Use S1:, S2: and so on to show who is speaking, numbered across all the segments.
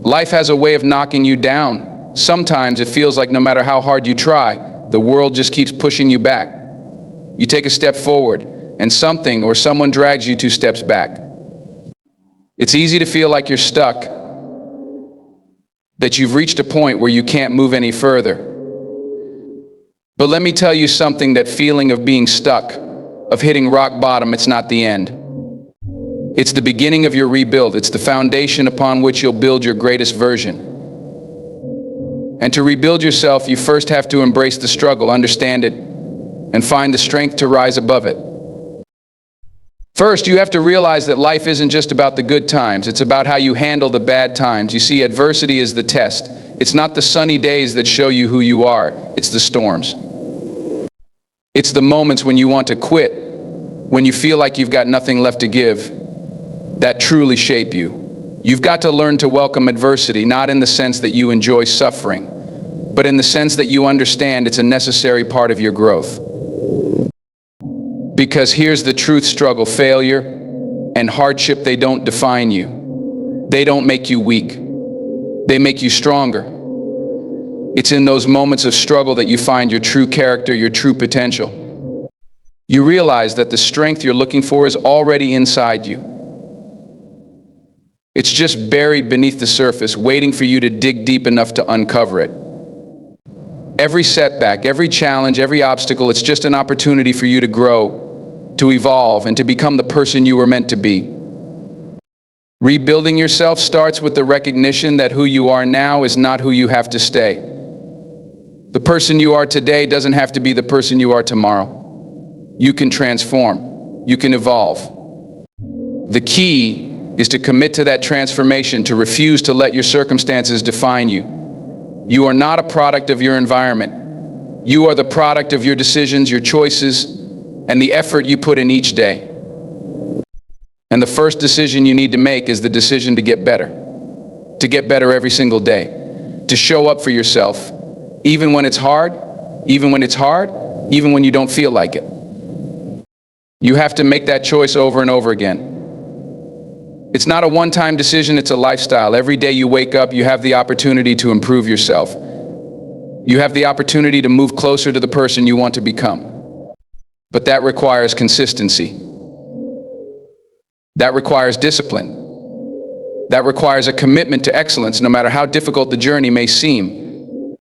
S1: Life has a way of knocking you down. Sometimes it feels like no matter how hard you try, the world just keeps pushing you back. You take a step forward, and something or someone drags you 2 steps back. It's easy to feel like you're stuck, that you've reached a point where you can't move any further. But let me tell you something, that feeling of being stuck, of hitting rock bottom, it's not the end. It's the beginning of your rebuild. It's the foundation upon which you'll build your greatest version. And to rebuild yourself, you first have to embrace the struggle, understand it, and find the strength to rise above it. First, you have to realize that life isn't just about the good times. It's about how you handle the bad times. You see, adversity is the test. It's not the sunny days that show you who you are. It's the storms. It's the moments when you want to quit, when you feel like you've got nothing left to give, that truly shape you. You've got to learn to welcome adversity, not in the sense that you enjoy suffering, but in the sense that you understand it's a necessary part of your growth. Because here's the truth: struggle, failure, and hardship, they don't define you. They don't make you weak. They make you stronger. It's in those moments of struggle that you find your true character, your true potential. You realize that the strength you're looking for is already inside you. It's just buried beneath the surface, waiting for you to dig deep enough to uncover it. Every setback, every challenge, every obstacle, it's just an opportunity for you to grow, to evolve, and to become the person you were meant to be. Rebuilding yourself starts with the recognition that who you are now is not who you have to stay. The person you are today doesn't have to be the person you are tomorrow. You can transform. You can evolve. The key is to commit to that transformation, to refuse to let your circumstances define you. You are not a product of your environment. You are the product of your decisions, your choices, and the effort you put in each day. And the first decision you need to make is the decision to get better every single day, to show up for yourself, even when it's hard, even when you don't feel like it. You have to make that choice over and over again. It's not a one-time decision, it's a lifestyle. Every day you wake up, you have the opportunity to improve yourself. You have the opportunity to move closer to the person you want to become. But that requires consistency. That requires discipline. That requires a commitment to excellence, no matter how difficult the journey may seem.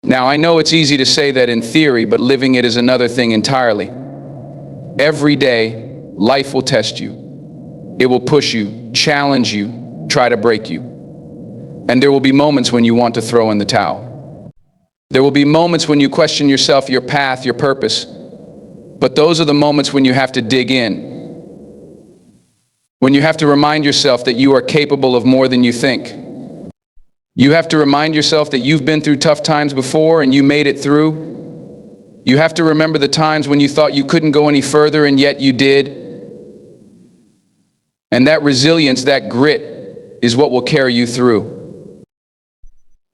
S1: Now, I know it's easy to say that in theory, but living it is another thing entirely. Every day, life will test you. It will push you, challenge you, try to break you. And there will be moments when you want to throw in the towel. There will be moments when you question yourself, your path, your purpose. But those are the moments when you have to dig in. When you have to remind yourself that you are capable of more than you think. You have to remind yourself that you've been through tough times before and you made it through. You have to remember the times when you thought you couldn't go any further and yet you did. And that resilience, that grit, is what will carry you through.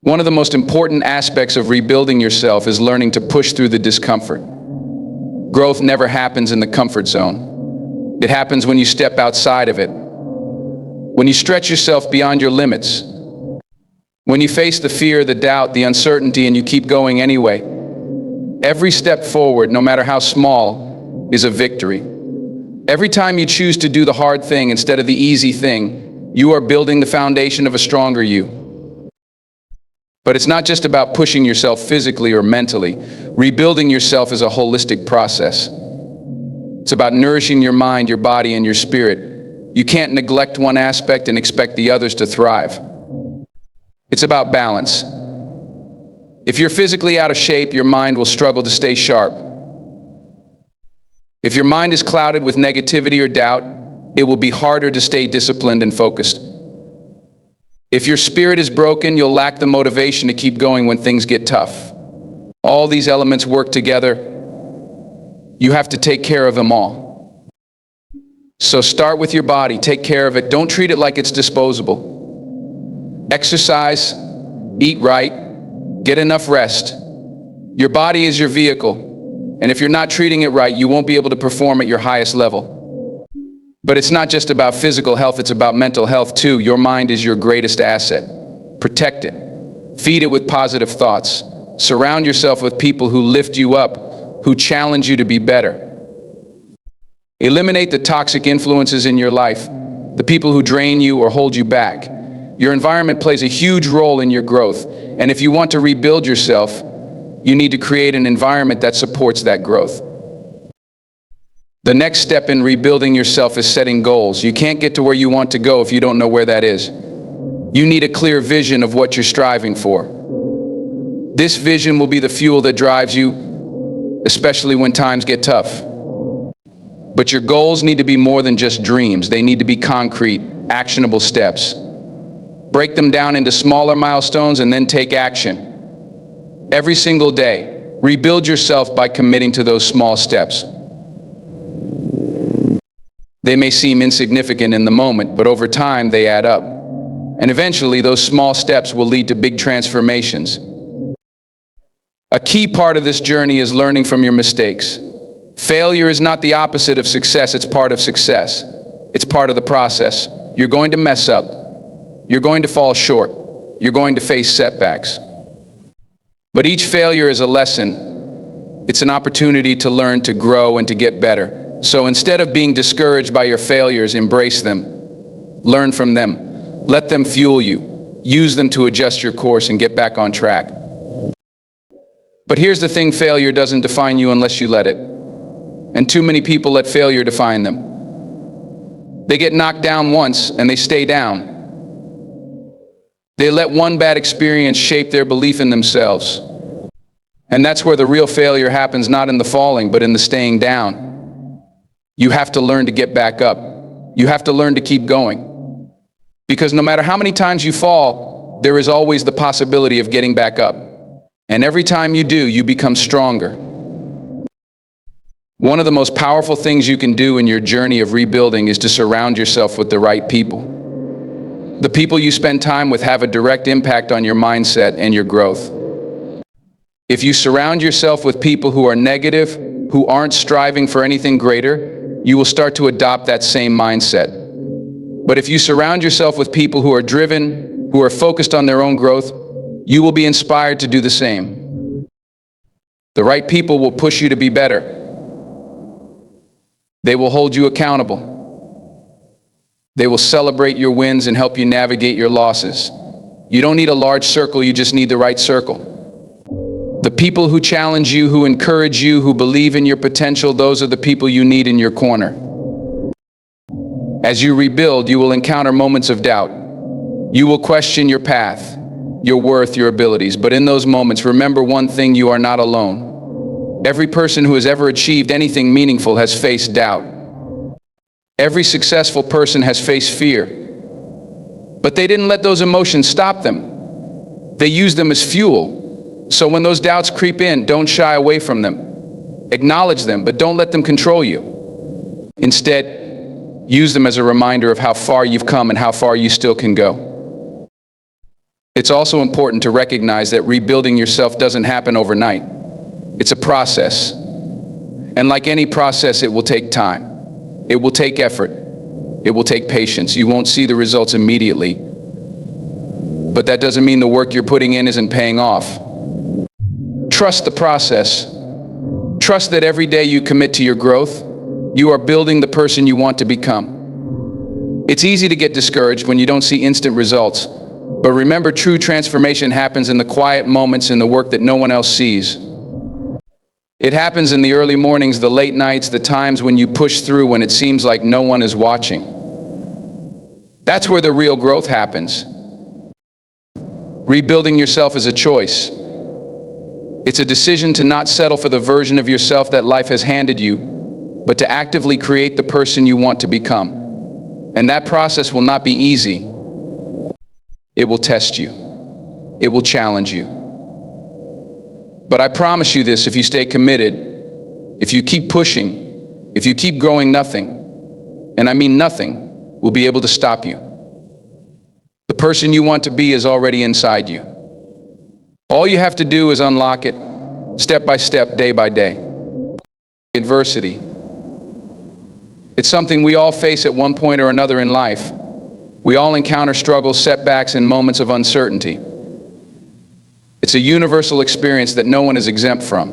S1: One of the most important aspects of rebuilding yourself is learning to push through the discomfort. Growth never happens in the comfort zone. It happens when you step outside of it. When you stretch yourself beyond your limits. When you face the fear, the doubt, the uncertainty, and you keep going anyway. Every step forward, no matter how small, is a victory. Every time you choose to do the hard thing instead of the easy thing, you are building the foundation of a stronger you. But it's not just about pushing yourself physically or mentally. Rebuilding yourself is a holistic process. It's about nourishing your mind, your body, and your spirit. You can't neglect one aspect and expect the others to thrive. It's about balance. If you're physically out of shape, your mind will struggle to stay sharp. If your mind is clouded with negativity or doubt, it will be harder to stay disciplined and focused. If your spirit is broken, you'll lack the motivation to keep going when things get tough. All these elements work together. You have to take care of them all. So start with your body, take care of it. Don't treat it like it's disposable. Exercise, eat right, get enough rest. Your body is your vehicle, and if you're not treating it right, you won't be able to perform at your highest level. But it's not just about physical health, it's about mental health too. Your mind is your greatest asset. Protect it. Feed it with positive thoughts. Surround yourself with people who lift you up, who challenge you to be better. Eliminate the toxic influences in your life, the people who drain you or hold you back. Your environment plays a huge role in your growth, and if you want to rebuild yourself, you need to create an environment that supports that growth. The next step in rebuilding yourself is setting goals. You can't get to where you want to go if you don't know where that is. You need a clear vision of what you're striving for. This vision will be the fuel that drives you, especially when times get tough. But your goals need to be more than just dreams. They need to be concrete, actionable steps. Break them down into smaller milestones and then take action. Every single day, rebuild yourself by committing to those small steps. They may seem insignificant in the moment, but over time they add up. And eventually those small steps will lead to big transformations. A key part of this journey is learning from your mistakes. Failure is not the opposite of success, it's part of success. It's part of the process. You're going to mess up. You're going to fall short. You're going to face setbacks. But each failure is a lesson. It's an opportunity to learn, to grow, and to get better. So instead of being discouraged by your failures, embrace them. Learn from them. Let them fuel you. Use them to adjust your course and get back on track. But here's the thing, failure doesn't define you unless you let it. And too many people let failure define them. They get knocked down once and they stay down. They let one bad experience shape their belief in themselves. And that's where the real failure happens, not in the falling, but in the staying down. You have to learn to get back up. You have to learn to keep going. Because no matter how many times you fall, there is always the possibility of getting back up. And every time you do, you become stronger. One of the most powerful things you can do in your journey of rebuilding is to surround yourself with the right people. The people you spend time with have a direct impact on your mindset and your growth. If you surround yourself with people who are negative, who aren't striving for anything greater, you will start to adopt that same mindset. But if you surround yourself with people who are driven, who are focused on their own growth, you will be inspired to do the same. The right people will push you to be better. They will hold you accountable. They will celebrate your wins and help you navigate your losses. You don't need a large circle, you just need the right circle. The people who challenge you, who encourage you, who believe in your potential, those are the people you need in your corner. As you rebuild, you will encounter moments of doubt. You will question your path, your worth, your abilities. But in those moments, remember one thing: you are not alone. Every person who has ever achieved anything meaningful has faced doubt. Every successful person has faced fear. But they didn't let those emotions stop them. They used them as fuel. So when those doubts creep in, don't shy away from them. Acknowledge them, but don't let them control you. Instead, use them as a reminder of how far you've come and how far you still can go. It's also important to recognize that rebuilding yourself doesn't happen overnight. It's a process. And like any process, it will take time. It will take effort. It will take patience. You won't see the results immediately. But that doesn't mean the work you're putting in isn't paying off. Trust the process. Trust that every day you commit to your growth, you are building the person you want to become. It's easy to get discouraged when you don't see instant results. But remember, true transformation happens in the quiet moments, in the work that no one else sees. It happens in the early mornings, the late nights, the times when you push through when it seems like no one is watching. That's where the real growth happens. Rebuilding yourself is a choice. It's a decision to not settle for the version of yourself that life has handed you, but to actively create the person you want to become. And that process will not be easy. It will test you. It will challenge you. But I promise you this: if you stay committed, if you keep pushing, if you keep growing, nothing, and I mean nothing, will be able to stop you. The person you want to be is already inside you. All you have to do is unlock it, step by step, day by day. Adversity. It's something we all face at one point or another in life. We all encounter struggles, setbacks, and moments of uncertainty. It's a universal experience that no one is exempt from.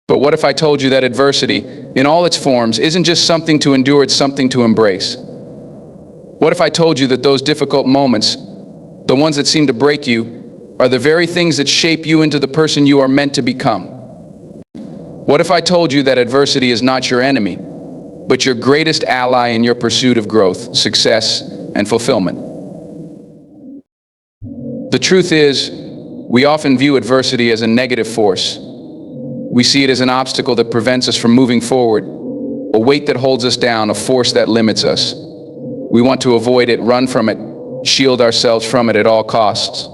S1: But what if I told you that adversity, in all its forms, isn't just something to endure, it's something to embrace? What if I told you that those difficult moments, the ones that seem to break you, are the very things that shape you into the person you are meant to become? What if I told you that adversity is not your enemy, but your greatest ally in your pursuit of growth, success, and fulfillment? The truth is, we often view adversity as a negative force. We see it as an obstacle that prevents us from moving forward, a weight that holds us down, a force that limits us. We want to avoid it, run from it, shield ourselves from it at all costs.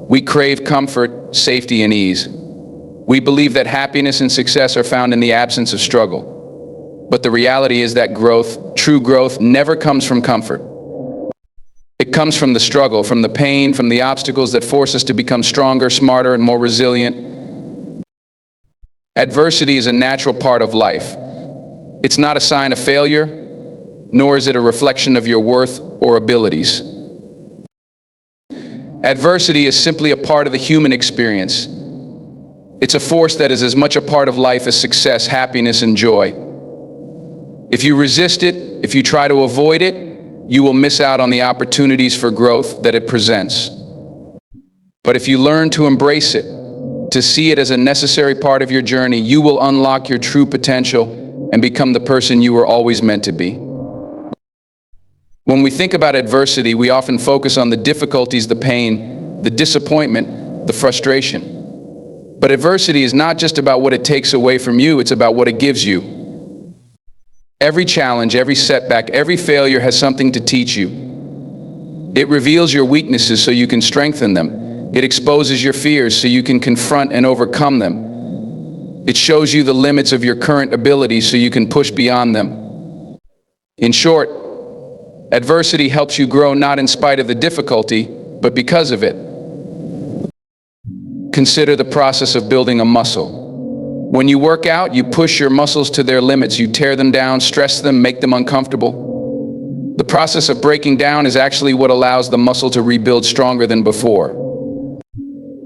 S1: We crave comfort, safety, and ease. We believe that happiness and success are found in the absence of struggle. But the reality is that growth, true growth, never comes from comfort. It comes from the struggle, from the pain, from the obstacles that force us to become stronger, smarter, and more resilient. Adversity is a natural part of life. It's not a sign of failure, nor is it a reflection of your worth or abilities. Adversity is simply a part of the human experience. It's a force that is as much a part of life as success, happiness, and joy. If you resist it, if you try to avoid it, you will miss out on the opportunities for growth that it presents. But if you learn to embrace it, to see it as a necessary part of your journey, you will unlock your true potential and become the person you were always meant to be. When we think about adversity, we often focus on the difficulties, the pain, the disappointment, the frustration. But adversity is not just about what it takes away from you, it's about what it gives you. Every challenge, every setback, every failure has something to teach you. It reveals your weaknesses so you can strengthen them. It exposes your fears so you can confront and overcome them. It shows you the limits of your current abilities so you can push beyond them. In short, adversity helps you grow not in spite of the difficulty, but because of it. Consider the process of building a muscle. When you work out, you push your muscles to their limits. You tear them down, stress them, make them uncomfortable. The process of breaking down is actually what allows the muscle to rebuild stronger than before.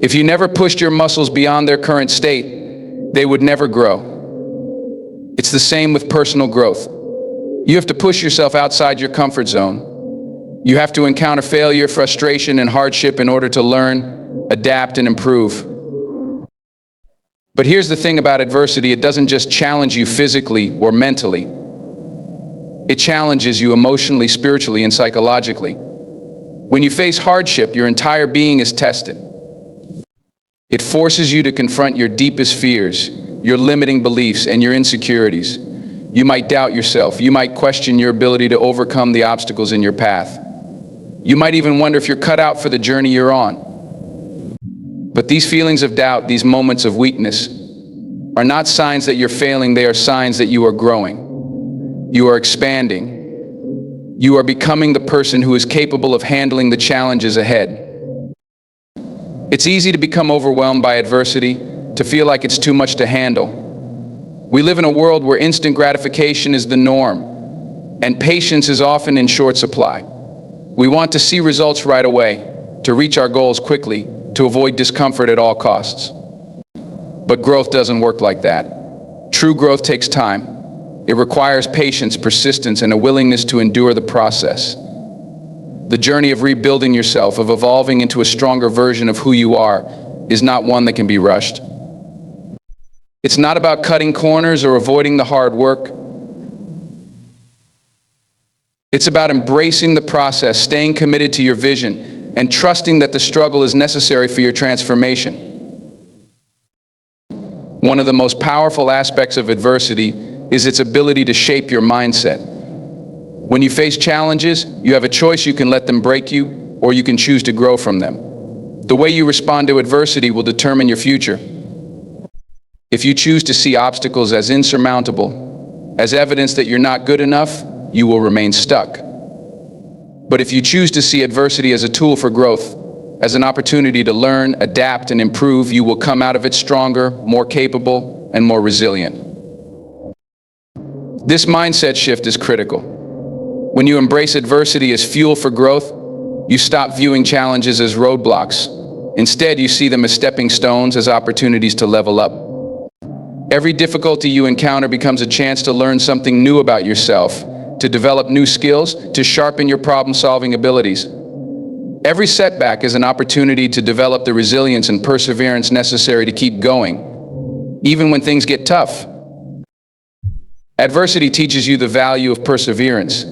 S1: If you never pushed your muscles beyond their current state, they would never grow. It's the same with personal growth. You have to push yourself outside your comfort zone. You have to encounter failure, frustration, and hardship in order to learn, adapt, and improve. But here's the thing about adversity, it doesn't just challenge you physically or mentally. It challenges you emotionally, spiritually, and psychologically. When you face hardship, your entire being is tested. It forces you to confront your deepest fears, your limiting beliefs, and your insecurities. You might doubt yourself. You might question your ability to overcome the obstacles in your path. You might even wonder if you're cut out for the journey you're on. But these feelings of doubt, these moments of weakness, are not signs that you're failing. They are signs that you are growing. You are expanding. You are becoming the person who is capable of handling the challenges ahead. It's easy to become overwhelmed by adversity, to feel like it's too much to handle. We live in a world where instant gratification is the norm, and patience is often in short supply. We want to see results right away, to reach our goals quickly, to avoid discomfort at all costs. But growth doesn't work like that. True growth takes time. It requires patience, persistence, and a willingness to endure the process. The journey of rebuilding yourself, of evolving into a stronger version of who you are, is not one that can be rushed. It's not about cutting corners or avoiding the hard work. It's about embracing the process, staying committed to your vision, and trusting that the struggle is necessary for your transformation. One of the most powerful aspects of adversity is its ability to shape your mindset. When you face challenges, you have a choice. You can let them break you, or you can choose to grow from them. The way you respond to adversity will determine your future. If you choose to see obstacles as insurmountable, as evidence that you're not good enough, you will remain stuck. But if you choose to see adversity as a tool for growth, as an opportunity to learn, adapt, and improve, you will come out of it stronger, more capable, and more resilient. This mindset shift is critical. When you embrace adversity as fuel for growth, you stop viewing challenges as roadblocks. Instead, you see them as stepping stones, as opportunities to level up. Every difficulty you encounter becomes a chance to learn something new about yourself, to develop new skills, to sharpen your problem-solving abilities. Every setback is an opportunity to develop the resilience and perseverance necessary to keep going, even when things get tough. Adversity teaches you the value of perseverance.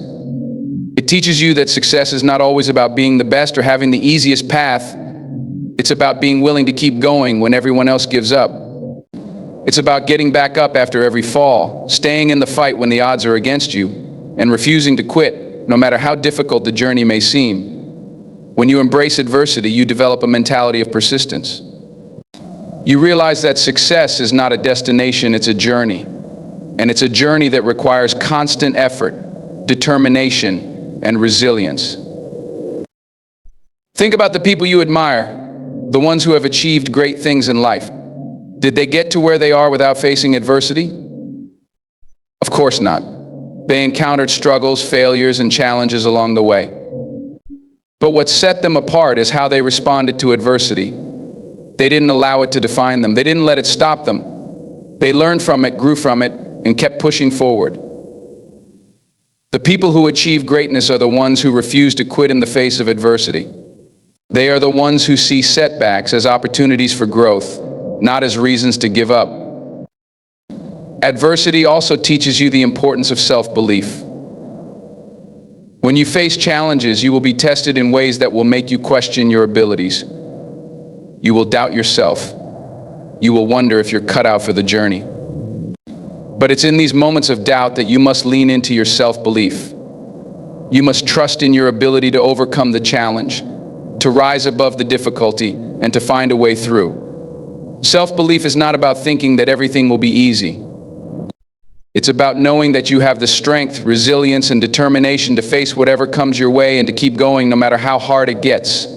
S1: It teaches you that success is not always about being the best or having the easiest path. It's about being willing to keep going when everyone else gives up. It's about getting back up after every fall, staying in the fight when the odds are against you, and refusing to quit, no matter how difficult the journey may seem. When you embrace adversity, you develop a mentality of persistence. You realize that success is not a destination, it's a journey. And it's a journey that requires constant effort, determination, and resilience. Think about the people you admire, the ones who have achieved great things in life. Did they get to where they are without facing adversity? Of course not. They encountered struggles, failures, and challenges along the way. But what set them apart is how they responded to adversity. They didn't allow it to define them. They didn't let it stop them. They learned from it, grew from it, and kept pushing forward. The people who achieve greatness are the ones who refuse to quit in the face of adversity. They are the ones who see setbacks as opportunities for growth, not as reasons to give up. Adversity also teaches you the importance of self-belief. When you face challenges, you will be tested in ways that will make you question your abilities. You will doubt yourself. You will wonder if you're cut out for the journey. But it's in these moments of doubt that you must lean into your self-belief. You must trust in your ability to overcome the challenge, to rise above the difficulty, and to find a way through. Self-belief is not about thinking that everything will be easy. It's about knowing that you have the strength, resilience, and determination to face whatever comes your way and to keep going no matter how hard it gets.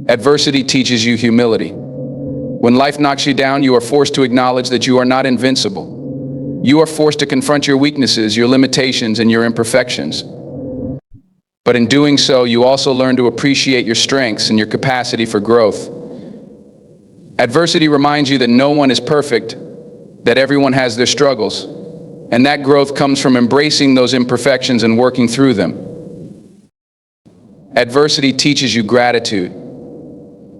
S1: Adversity teaches you humility. When life knocks you down, you are forced to acknowledge that you are not invincible. You are forced to confront your weaknesses, your limitations, and your imperfections. But in doing so, you also learn to appreciate your strengths and your capacity for growth. Adversity reminds you that no one is perfect, that everyone has their struggles, and that growth comes from embracing those imperfections and working through them. Adversity teaches you gratitude.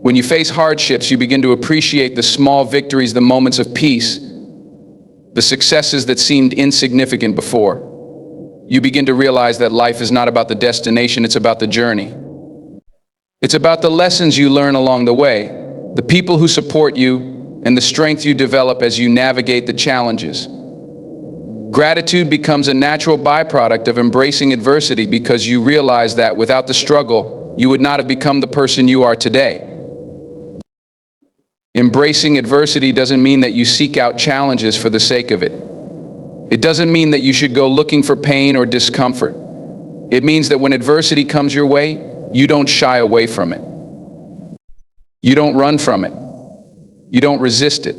S1: When you face hardships, you begin to appreciate the small victories, the moments of peace, the successes that seemed insignificant before. You begin to realize that life is not about the destination, it's about the journey. It's about the lessons you learn along the way, the people who support you, and the strength you develop as you navigate the challenges. Gratitude becomes a natural byproduct of embracing adversity because you realize that without the struggle, you would not have become the person you are today. Embracing adversity doesn't mean that you seek out challenges for the sake of it. It doesn't mean that you should go looking for pain or discomfort. It means that when adversity comes your way, you don't shy away from it. You don't run from it. You don't resist it.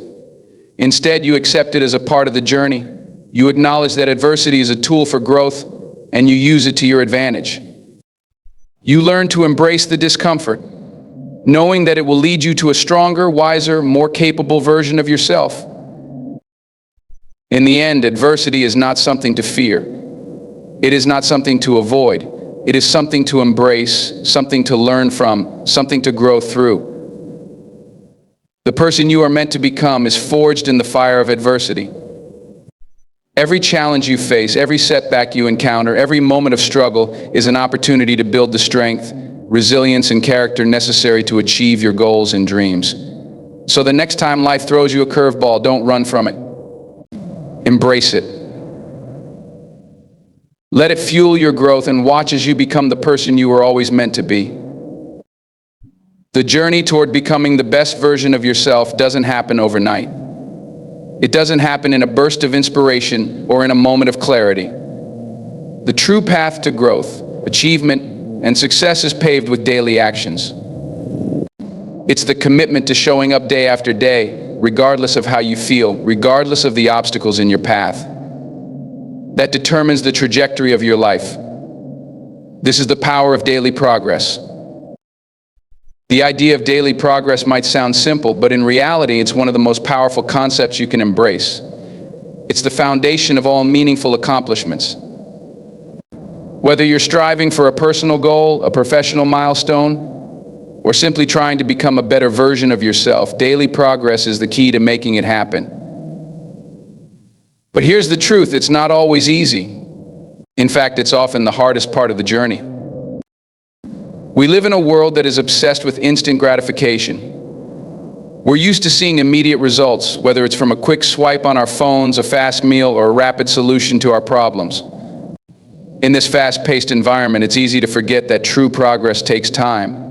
S1: Instead, you accept it as a part of the journey. You acknowledge that adversity is a tool for growth, and you use it to your advantage. You learn to embrace the discomfort, knowing that it will lead you to a stronger, wiser, more capable version of yourself. In the end, adversity is not something to fear. It is not something to avoid. It is something to embrace, something to learn from, something to grow through. The person you are meant to become is forged in the fire of adversity. Every challenge you face, every setback you encounter, every moment of struggle is an opportunity to build the strength, resilience, and character necessary to achieve your goals and dreams. So the next time life throws you a curveball, don't run from it. Embrace it. Let it fuel your growth and watch as you become the person you were always meant to be. The journey toward becoming the best version of yourself doesn't happen overnight. It doesn't happen in a burst of inspiration or in a moment of clarity. The true path to growth, achievement, and success is paved with daily actions. It's the commitment to showing up day after day, regardless of how you feel, regardless of the obstacles in your path. that determines the trajectory of your life. This is the power of daily progress. The idea of daily progress might sound simple, but in reality, it's one of the most powerful concepts you can embrace. It's the foundation of all meaningful accomplishments. Whether you're striving for a personal goal, a professional milestone, or simply trying to become a better version of yourself, daily progress is the key to making it happen. But here's the truth, it's not always easy. In fact, it's often the hardest part of the journey. We live in a world that is obsessed with instant gratification. We're used to seeing immediate results, whether it's from a quick swipe on our phones, a fast meal, or a rapid solution to our problems. In this fast-paced environment, it's easy to forget that true progress takes time.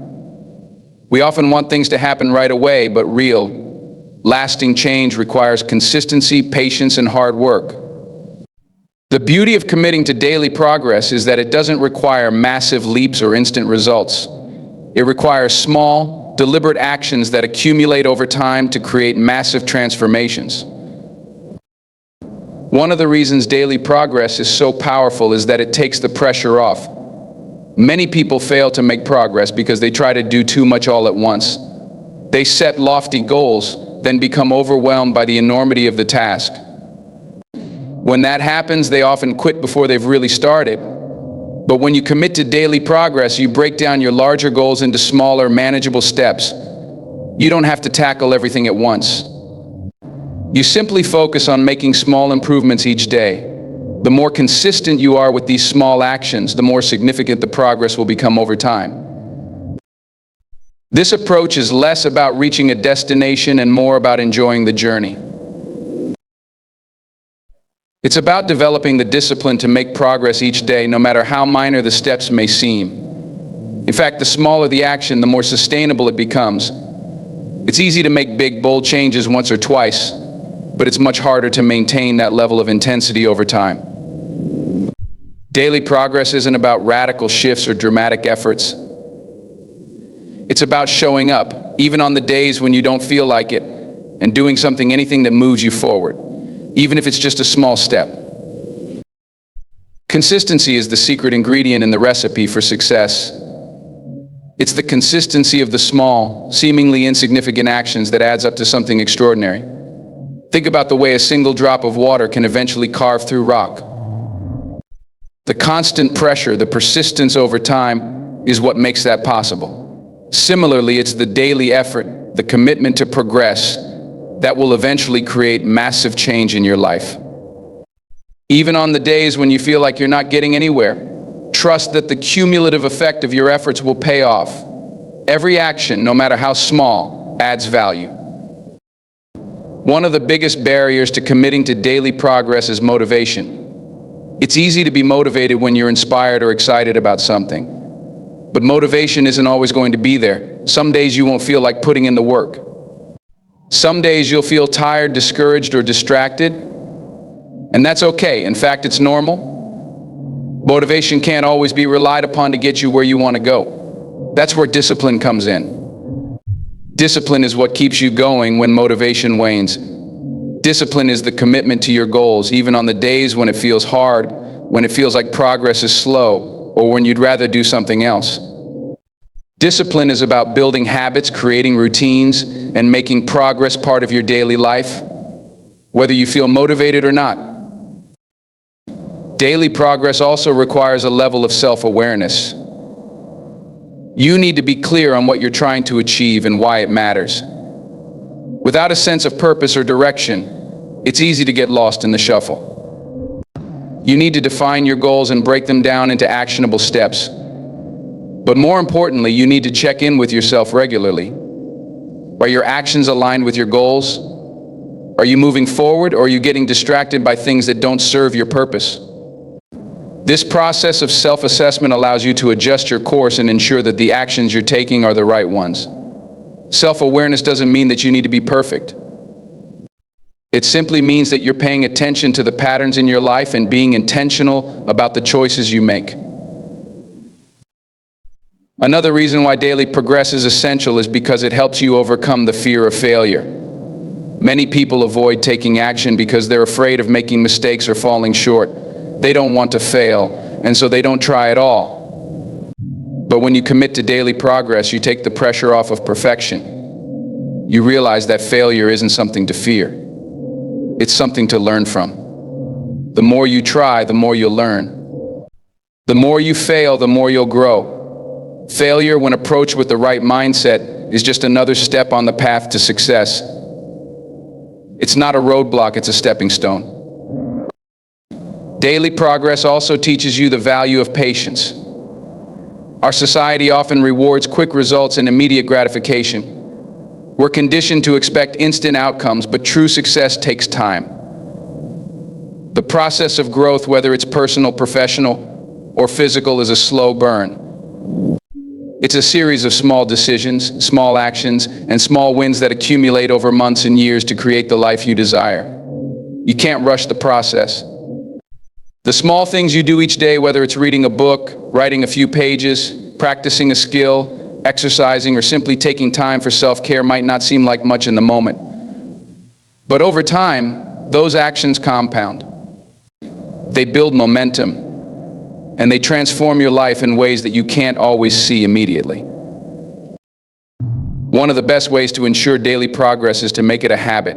S1: We often want things to happen right away, but real, lasting change requires consistency, patience, and hard work. The beauty of committing to daily progress is that it doesn't require massive leaps or instant results. It requires small, deliberate actions that accumulate over time to create massive transformations. One of the reasons daily progress is so powerful is that it takes the pressure off. Many people fail to make progress because they try to do too much all at once. They set lofty goals, then become overwhelmed by the enormity of the task. When that happens, they often quit before they've really started. But when you commit to daily progress, you break down your larger goals into smaller, manageable steps. You don't have to tackle everything at once. You simply focus on making small improvements each day. The more consistent you are with these small actions, the more significant the progress will become over time. This approach is less about reaching a destination and more about enjoying the journey. It's about developing the discipline to make progress each day, no matter how minor the steps may seem. In fact, the smaller the action, the more sustainable it becomes. It's easy to make big, bold changes once or twice, but it's much harder to maintain that level of intensity over time. Daily progress isn't about radical shifts or dramatic efforts. It's about showing up, even on the days when you don't feel like it, and doing anything that moves you forward, even if it's just a small step. Consistency is the secret ingredient in the recipe for success. It's the consistency of the small, seemingly insignificant actions that adds up to something extraordinary. Think about the way a single drop of water can eventually carve through rock. The constant pressure, the persistence over time, is what makes that possible. Similarly, it's the daily effort, the commitment to progress, that will eventually create massive change in your life. Even on the days when you feel like you're not getting anywhere, trust that the cumulative effect of your efforts will pay off. Every action, no matter how small, adds value. One of the biggest barriers to committing to daily progress is motivation. It's easy to be motivated when you're inspired or excited about something. But motivation isn't always going to be there. Some days you won't feel like putting in the work. Some days you'll feel tired, discouraged, or distracted. And that's okay. In fact, it's normal. Motivation can't always be relied upon to get you where you want to go. That's where discipline comes in. Discipline is what keeps you going when motivation wanes. Discipline is the commitment to your goals, even on the days when it feels hard, when it feels like progress is slow, or when you'd rather do something else. Discipline is about building habits, creating routines, and making progress part of your daily life, whether you feel motivated or not. Daily progress also requires a level of self-awareness. You need to be clear on what you're trying to achieve and why it matters. Without a sense of purpose or direction, it's easy to get lost in the shuffle. You need to define your goals and break them down into actionable steps. But more importantly, you need to check in with yourself regularly. Are your actions aligned with your goals? Are you moving forward, or are you getting distracted by things that don't serve your purpose? This process of self-assessment allows you to adjust your course and ensure that the actions you're taking are the right ones. Self-awareness doesn't mean that you need to be perfect. It simply means that you're paying attention to the patterns in your life and being intentional about the choices you make. Another reason why daily progress is essential is because it helps you overcome the fear of failure. Many people avoid taking action because they're afraid of making mistakes or falling short. They don't want to fail, and so they don't try at all. But when you commit to daily progress, you take the pressure off of perfection. You realize that failure isn't something to fear. It's something to learn from. The more you try, the more you'll learn. The more you fail, the more you'll grow. Failure, when approached with the right mindset, is just another step on the path to success. It's not a roadblock, it's a stepping stone. Daily progress also teaches you the value of patience. Our society often rewards quick results and immediate gratification. We're conditioned to expect instant outcomes, but true success takes time. The process of growth, whether it's personal, professional, or physical, is a slow burn. It's a series of small decisions, small actions, and small wins that accumulate over months and years to create the life you desire. You can't rush the process. The small things you do each day, whether it's reading a book, writing a few pages, practicing a skill, exercising, or simply taking time for self-care, might not seem like much in the moment. But over time, those actions compound. They build momentum, and they transform your life in ways that you can't always see immediately. One of the best ways to ensure daily progress is to make it a habit.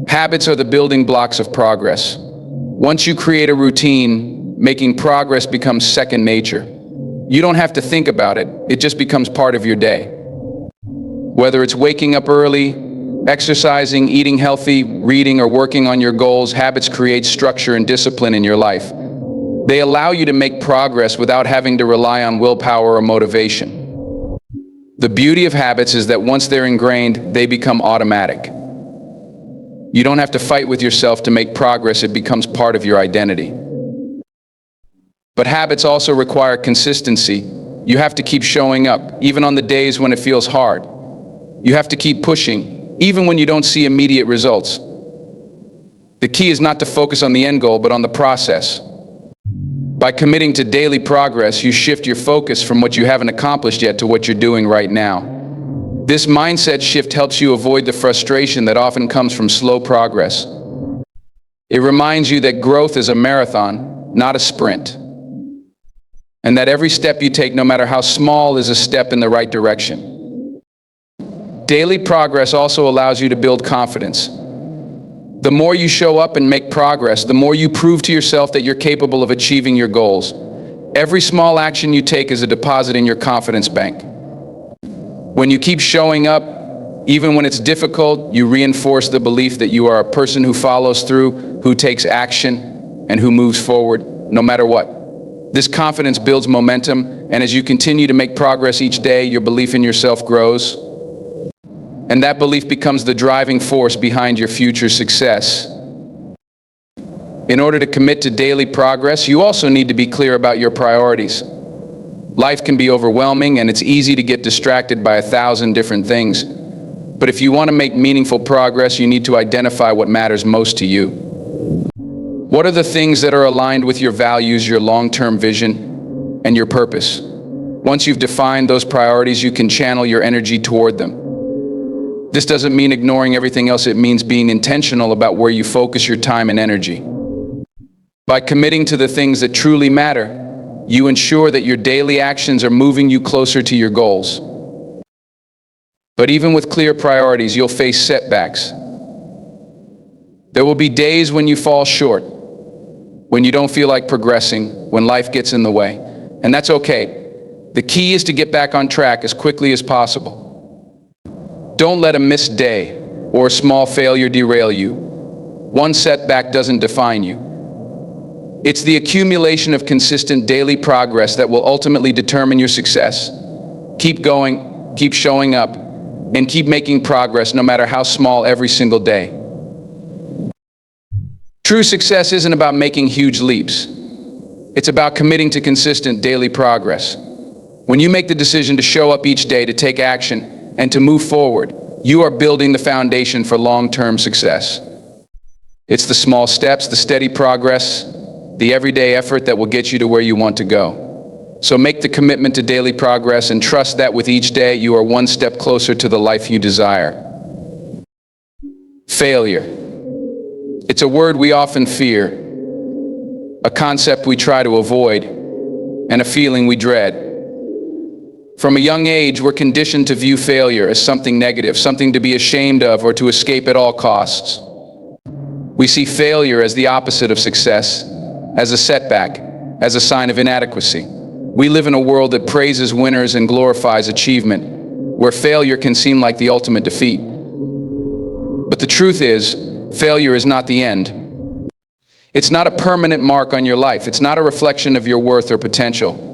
S1: Habits are the building blocks of progress. Once you create a routine, making progress becomes second nature. You don't have to think about it, it just becomes part of your day. Whether it's waking up early, exercising, eating healthy, reading, or working on your goals, habits create structure and discipline in your life. They allow you to make progress without having to rely on willpower or motivation. The beauty of habits is that once they're ingrained, they become automatic. You don't have to fight with yourself to make progress, it becomes part of your identity. But habits also require consistency. You have to keep showing up, even on the days when it feels hard. You have to keep pushing, even when you don't see immediate results. The key is not to focus on the end goal, but on the process. By committing to daily progress, you shift your focus from what you haven't accomplished yet to what you're doing right now. This mindset shift helps you avoid the frustration that often comes from slow progress. It reminds you that growth is a marathon, not a sprint. And that every step you take, no matter how small, is a step in the right direction. Daily progress also allows you to build confidence. The more you show up and make progress, the more you prove to yourself that you're capable of achieving your goals. Every small action you take is a deposit in your confidence bank. When you keep showing up, even when it's difficult, you reinforce the belief that you are a person who follows through, who takes action, and who moves forward, no matter what. This confidence builds momentum, and as you continue to make progress each day, your belief in yourself grows. And that belief becomes the driving force behind your future success. In order to commit to daily progress, you also need to be clear about your priorities. Life can be overwhelming, and it's easy to get distracted by 1,000 different things. But if you want to make meaningful progress, you need to identify what matters most to you. What are the things that are aligned with your values, your long-term vision, and your purpose? Once you've defined those priorities, you can channel your energy toward them. This doesn't mean ignoring everything else, it means being intentional about where you focus your time and energy. By committing to the things that truly matter, you ensure that your daily actions are moving you closer to your goals. But even with clear priorities, you'll face setbacks. There will be days when you fall short, when you don't feel like progressing, when life gets in the way. And that's okay. The key is to get back on track as quickly as possible. Don't let a missed day or a small failure derail you. One setback doesn't define you. It's the accumulation of consistent daily progress that will ultimately determine your success. Keep going, keep showing up, and keep making progress no matter how small every single day. True success isn't about making huge leaps. It's about committing to consistent daily progress. When you make the decision to show up each day, to take action, and to move forward, you are building the foundation for long-term success. It's the small steps, the steady progress, the everyday effort that will get you to where you want to go. So make the commitment to daily progress and trust that with each day you are one step closer to the life you desire. Failure. It's a word we often fear. a concept we try to avoid, and a feeling we dread. From a young age, we're conditioned to view failure as something negative, something to be ashamed of or to escape at all costs. We see failure as the opposite of success, as a setback, as a sign of inadequacy. We live in a world that praises winners and glorifies achievement, where failure can seem like the ultimate defeat. But the truth is, failure is not the end. It's not a permanent mark on your life. It's not a reflection of your worth or potential.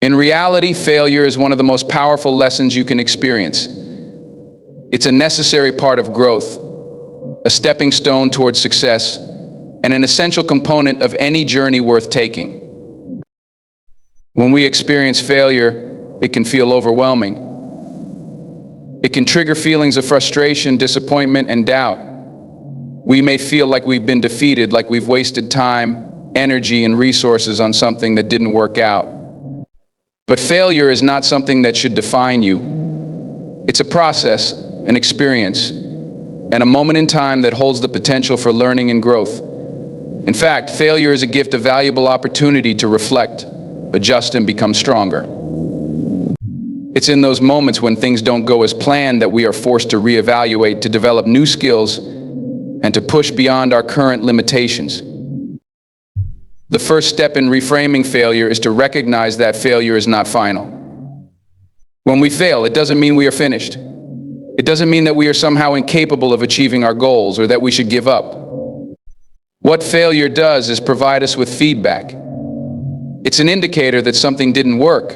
S1: In reality, failure is one of the most powerful lessons you can experience. It's a necessary part of growth, a stepping stone towards success, and an essential component of any journey worth taking. When we experience failure, it can feel overwhelming. It can trigger feelings of frustration, disappointment, and doubt. We may feel like we've been defeated, like we've wasted time, energy, and resources on something that didn't work out. But failure is not something that should define you. It's a process, an experience, and a moment in time that holds the potential for learning and growth. In fact, failure is a gift, a valuable opportunity to reflect, adjust, and become stronger. It's in those moments when things don't go as planned that we are forced to reevaluate, to develop new skills, and to push beyond our current limitations. The first step in reframing failure is to recognize that failure is not final. When we fail, it doesn't mean we are finished. It doesn't mean that we are somehow incapable of achieving our goals or that we should give up. What failure does is provide us with feedback. It's an indicator that something didn't work,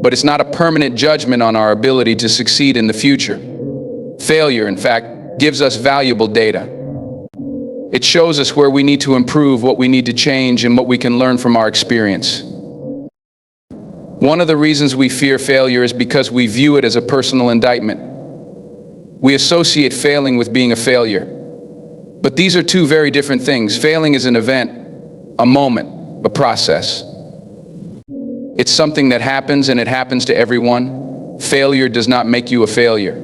S1: but it's not a permanent judgment on our ability to succeed in the future. Failure, in fact, gives us valuable data. It shows us where we need to improve, what we need to change, and what we can learn from our experience. One of the reasons we fear failure is because we view it as a personal indictment. We associate failing with being a failure. But these are two very different things. Failing is an event, a moment, a process. It's something that happens, and it happens to everyone. Failure does not make you a failure.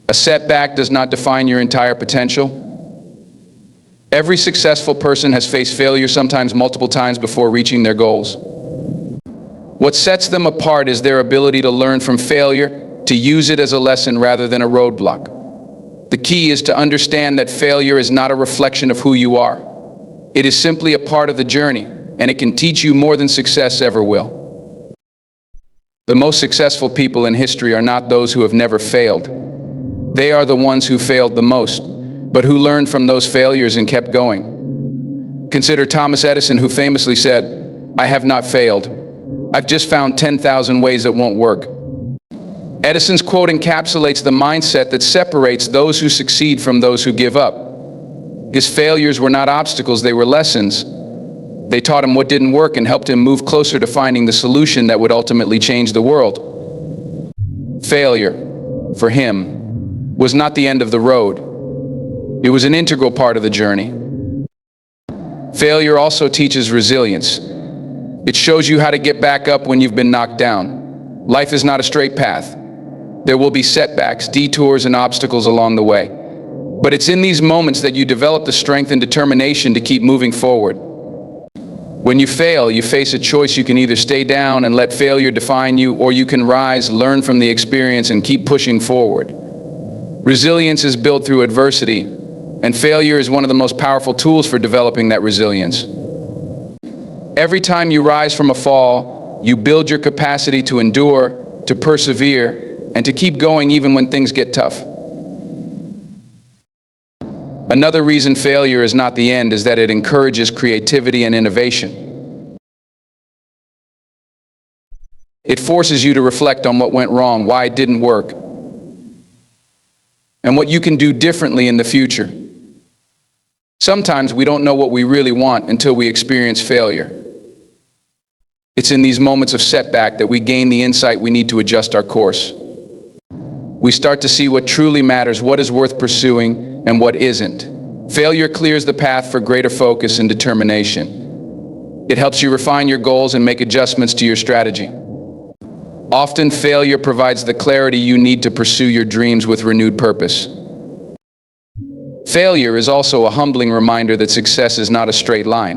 S1: A setback does not define your entire potential. Every successful person has faced failure, sometimes multiple times, before reaching their goals. What sets them apart is their ability to learn from failure, to use it as a lesson rather than a roadblock. The key is to understand that failure is not a reflection of who you are. It is simply a part of the journey, and it can teach you more than success ever will. The most successful people in history are not those who have never failed. They are the ones who failed the most, but who learned from those failures and kept going. Consider Thomas Edison, who famously said, "I have not failed. I've just found 10,000 ways that won't work." Edison's quote encapsulates the mindset that separates those who succeed from those who give up. His failures were not obstacles, they were lessons. They taught him what didn't work and helped him move closer to finding the solution that would ultimately change the world. Failure, for him, was not the end of the road. It was an integral part of the journey. Failure also teaches resilience. It shows you how to get back up when you've been knocked down. Life is not a straight path. There will be setbacks, detours, and obstacles along the way. But it's in these moments that you develop the strength and determination to keep moving forward. When you fail, you face a choice. You can either stay down and let failure define you, or you can rise, learn from the experience, and keep pushing forward. Resilience is built through adversity, and failure is one of the most powerful tools for developing that resilience. Every time you rise from a fall, you build your capacity to endure, to persevere, and to keep going even when things get tough. Another reason failure is not the end is that it encourages creativity and innovation. It forces you to reflect on what went wrong, why it didn't work, and what you can do differently in the future. Sometimes we don't know what we really want until we experience failure. It's in these moments of setback that we gain the insight we need to adjust our course. We start to see what truly matters, what is worth pursuing, and what isn't. Failure clears the path for greater focus and determination. It helps you refine your goals and make adjustments to your strategy. Often, failure provides the clarity you need to pursue your dreams with renewed purpose. Failure is also a humbling reminder that success is not a straight line.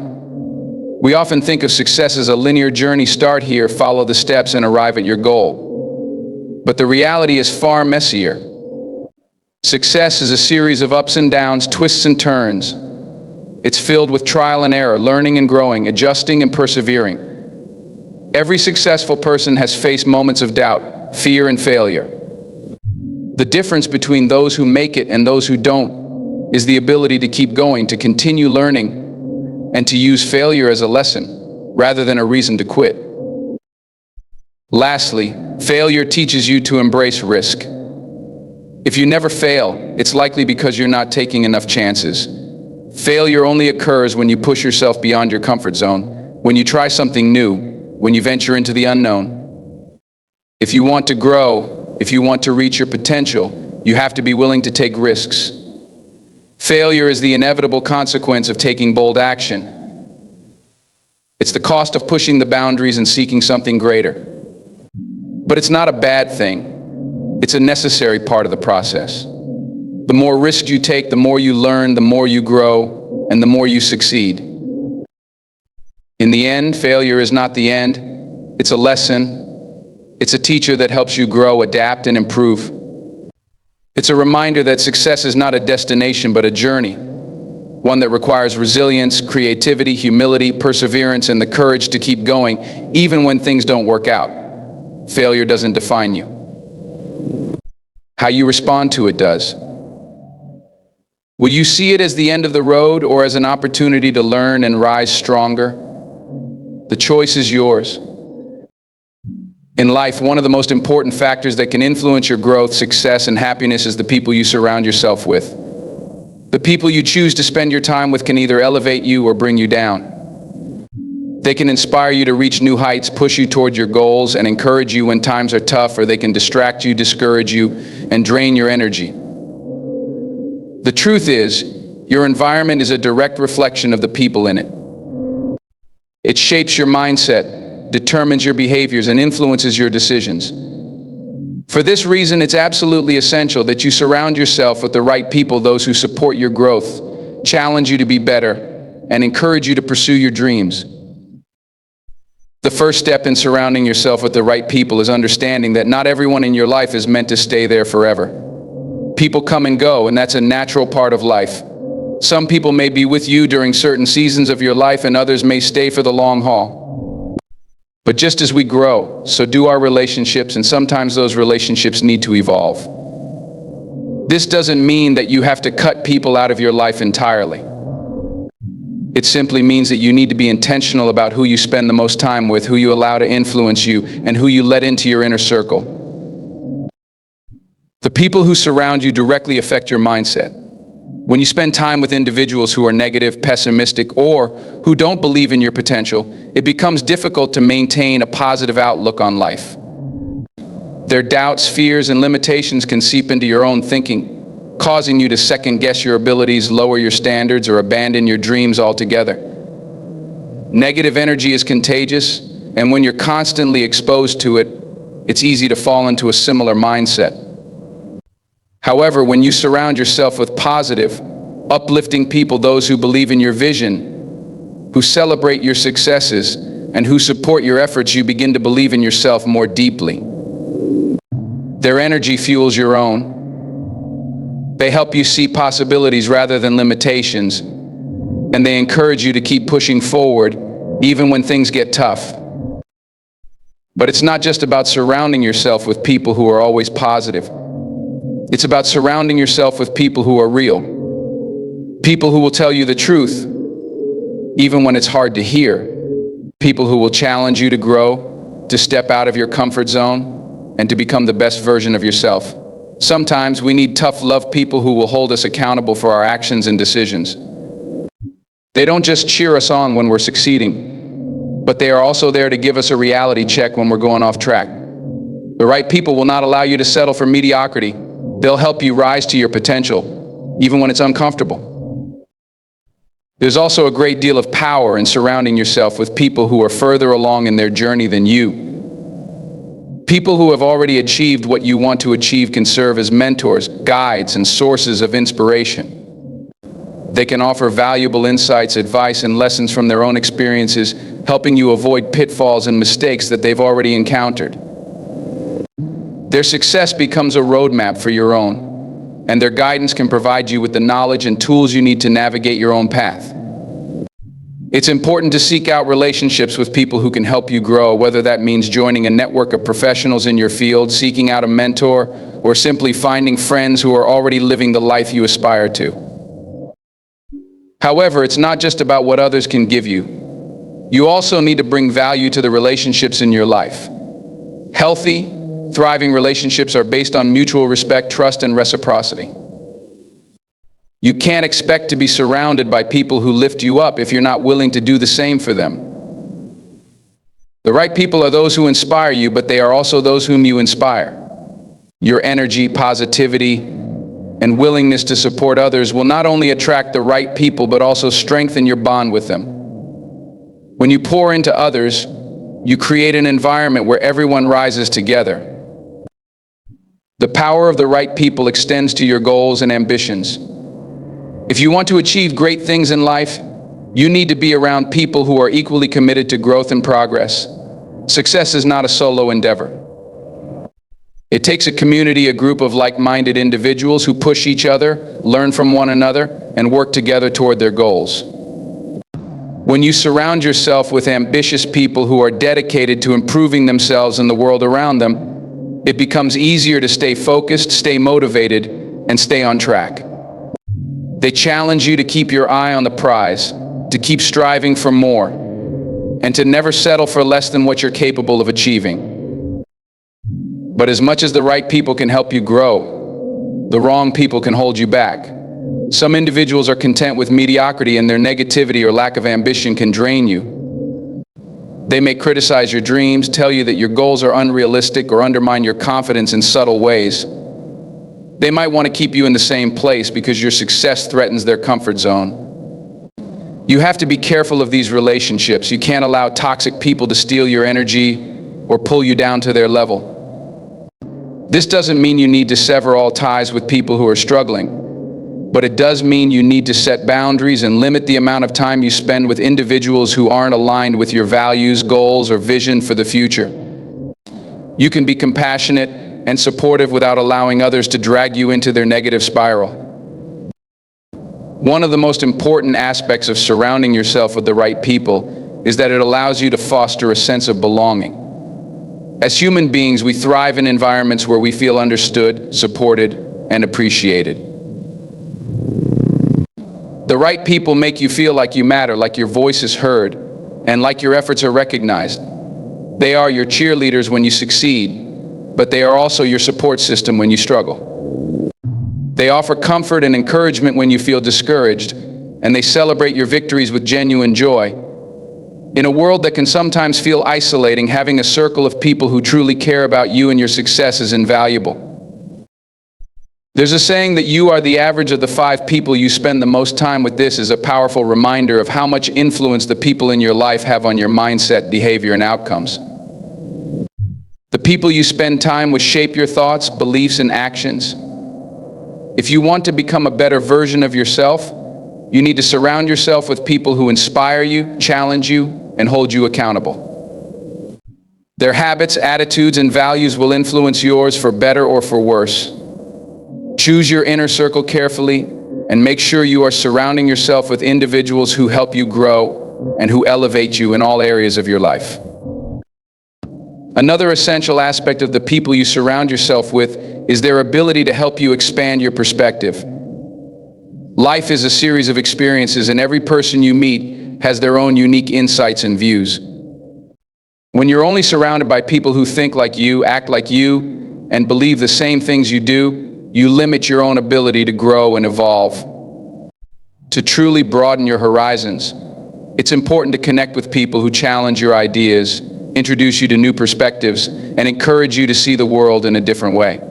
S1: We often think of success as a linear journey: start here, follow the steps, and arrive at your goal. But the reality is far messier. Success is a series of ups and downs, twists and turns. It's filled with trial and error, learning and growing, adjusting and persevering. Every successful person has faced moments of doubt, fear, and failure. The difference between those who make it and those who don't is the ability to keep going, to continue learning, and to use failure as a lesson rather than a reason to quit. Lastly, failure teaches you to embrace risk. If you never fail, it's likely because you're not taking enough chances. Failure only occurs when you push yourself beyond your comfort zone, when you try something new, when you venture into the unknown. If you want to grow, if you want to reach your potential, you have to be willing to take risks. Failure is the inevitable consequence of taking bold action. It's the cost of pushing the boundaries and seeking something greater. But it's not a bad thing. It's a necessary part of the process. The more risks you take, the more you learn, the more you grow, and the more you succeed. In the end, failure is not the end. It's a lesson. It's a teacher that helps you grow, adapt, and improve. It's a reminder that success is not a destination, but a journey, one that requires resilience, creativity, humility, perseverance, and the courage to keep going, even when things don't work out. Failure doesn't define you. How you respond to it does. Will you see it as the end of the road or as an opportunity to learn and rise stronger? The choice is yours. In life, one of the most important factors that can influence your growth, success, and happiness is the people you surround yourself with. The people you choose to spend your time with can either elevate you or bring you down. They can inspire you to reach new heights, push you toward your goals, and encourage you when times are tough, or they can distract you, discourage you, and drain your energy. The truth is, your environment is a direct reflection of the people in it. It shapes your mindset, determines your behaviors, and influences your decisions. For this reason, it's absolutely essential that you surround yourself with the right people, those who support your growth, challenge you to be better, and encourage you to pursue your dreams. The first step in surrounding yourself with the right people is understanding that not everyone in your life is meant to stay there forever. People come and go, and that's a natural part of life. Some people may be with you during certain seasons of your life, and others may stay for the long haul. But just as we grow, so do our relationships, and sometimes those relationships need to evolve. This doesn't mean that you have to cut people out of your life entirely. It simply means that you need to be intentional about who you spend the most time with, who you allow to influence you, and who you let into your inner circle. The people who surround you directly affect your mindset. When you spend time with individuals who are negative, pessimistic, or who don't believe in your potential, it becomes difficult to maintain a positive outlook on life. Their doubts, fears, and limitations can seep into your own thinking, causing you to second-guess your abilities, lower your standards, or abandon your dreams altogether. Negative energy is contagious, and when you're constantly exposed to it, it's easy to fall into a similar mindset. However, when you surround yourself with positive, uplifting people, those who believe in your vision, who celebrate your successes, and who support your efforts, you begin to believe in yourself more deeply. Their energy fuels your own. They help you see possibilities rather than limitations, and they encourage you to keep pushing forward even when things get tough. But it's not just about surrounding yourself with people who are always positive. It's about surrounding yourself with people who are real. People who will tell you the truth, even when it's hard to hear. People who will challenge you to grow, to step out of your comfort zone, and to become the best version of yourself. Sometimes we need tough love people who will hold us accountable for our actions and decisions. They don't just cheer us on when we're succeeding, but they are also there to give us a reality check when we're going off track. The right people will not allow you to settle for mediocrity. They'll help you rise to your potential, even when it's uncomfortable. There's also a great deal of power in surrounding yourself with people who are further along in their journey than you. People who have already achieved what you want to achieve can serve as mentors, guides, and sources of inspiration. They can offer valuable insights, advice, and lessons from their own experiences, helping you avoid pitfalls and mistakes that they've already encountered. Their success becomes a roadmap for your own, and their guidance can provide you with the knowledge and tools you need to navigate your own path. It's important to seek out relationships with people who can help you grow, whether that means joining a network of professionals in your field, seeking out a mentor, or simply finding friends who are already living the life you aspire to. However, it's not just about what others can give you. You also need to bring value to the relationships in your life. Healthy, thriving relationships are based on mutual respect, trust, and reciprocity. You can't expect to be surrounded by people who lift you up if you're not willing to do the same for them. The right people are those who inspire you, but they are also those whom you inspire. Your energy, positivity, and willingness to support others will not only attract the right people, but also strengthen your bond with them. When you pour into others, you create an environment where everyone rises together. The power of the right people extends to your goals and ambitions. If you want to achieve great things in life, you need to be around people who are equally committed to growth and progress. Success is not a solo endeavor. It takes a community, a group of like-minded individuals who push each other, learn from one another, and work together toward their goals. When you surround yourself with ambitious people who are dedicated to improving themselves and the world around them, it becomes easier to stay focused, stay motivated, and stay on track. They challenge you to keep your eye on the prize, to keep striving for more, and to never settle for less than what you're capable of achieving. But as much as the right people can help you grow, the wrong people can hold you back. Some individuals are content with mediocrity, and their negativity or lack of ambition can drain you. They may criticize your dreams, tell you that your goals are unrealistic, or undermine your confidence in subtle ways. They might want to keep you in the same place because your success threatens their comfort zone. You have to be careful of these relationships. You can't allow toxic people to steal your energy or pull you down to their level. This doesn't mean you need to sever all ties with people who are struggling, but it does mean you need to set boundaries and limit the amount of time you spend with individuals who aren't aligned with your values, goals, or vision for the future. You can be compassionate and supportive without allowing others to drag you into their negative spiral. One of the most important aspects of surrounding yourself with the right people is that it allows you to foster a sense of belonging. As human beings, we thrive in environments where we feel understood, supported, and appreciated. The right people make you feel like you matter, like your voice is heard, and like your efforts are recognized. They are your cheerleaders when you succeed, but they are also your support system when you struggle. They offer comfort and encouragement when you feel discouraged, and they celebrate your victories with genuine joy. In a world that can sometimes feel isolating, having a circle of people who truly care about you and your success is invaluable. There's a saying that you are the average of the 5 people you spend the most time with. This is a powerful reminder of how much influence the people in your life have on your mindset, behavior, and outcomes. The people you spend time with shape your thoughts, beliefs, and actions. If you want to become a better version of yourself, you need to surround yourself with people who inspire you, challenge you, and hold you accountable. Their habits, attitudes, and values will influence yours for better or for worse. Choose your inner circle carefully and make sure you are surrounding yourself with individuals who help you grow and who elevate you in all areas of your life. Another essential aspect of the people you surround yourself with is their ability to help you expand your perspective. Life is a series of experiences, and every person you meet has their own unique insights and views. When you're only surrounded by people who think like you, act like you, and believe the same things you do, you limit your own ability to grow and evolve. To truly broaden your horizons, it's important to connect with people who challenge your ideas, introduce you to new perspectives, and encourage you to see the world in a different way.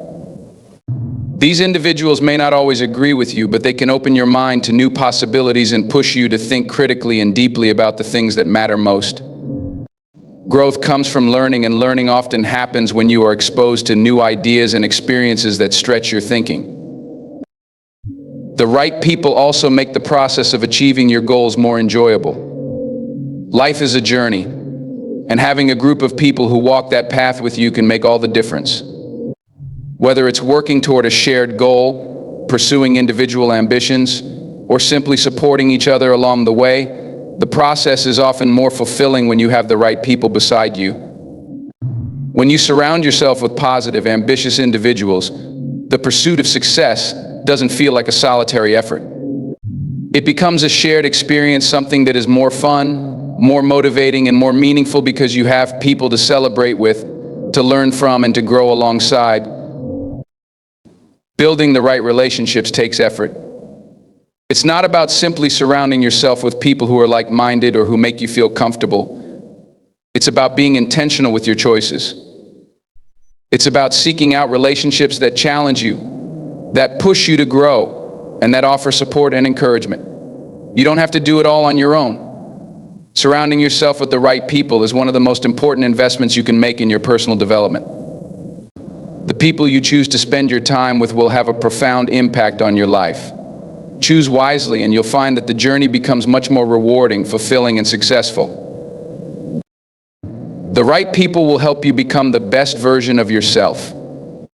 S1: These individuals may not always agree with you, but they can open your mind to new possibilities and push you to think critically and deeply about the things that matter most. Growth comes from learning, and learning often happens when you are exposed to new ideas and experiences that stretch your thinking. The right people also make the process of achieving your goals more enjoyable. Life is a journey, and having a group of people who walk that path with you can make all the difference. Whether it's working toward a shared goal, pursuing individual ambitions, or simply supporting each other along the way, the process is often more fulfilling when you have the right people beside you. When you surround yourself with positive, ambitious individuals, the pursuit of success doesn't feel like a solitary effort. It becomes a shared experience, something that is more fun, more motivating, and more meaningful because you have people to celebrate with, to learn from, and to grow alongside. Building the right relationships takes effort. It's not about simply surrounding yourself with people who are like-minded or who make you feel comfortable. It's about being intentional with your choices. It's about seeking out relationships that challenge you, that push you to grow, and that offer support and encouragement. You don't have to do it all on your own. Surrounding yourself with the right people is one of the most important investments you can make in your personal development. The people you choose to spend your time with will have a profound impact on your life. Choose wisely, and you'll find that the journey becomes much more rewarding, fulfilling, and successful. The right people will help you become the best version of yourself.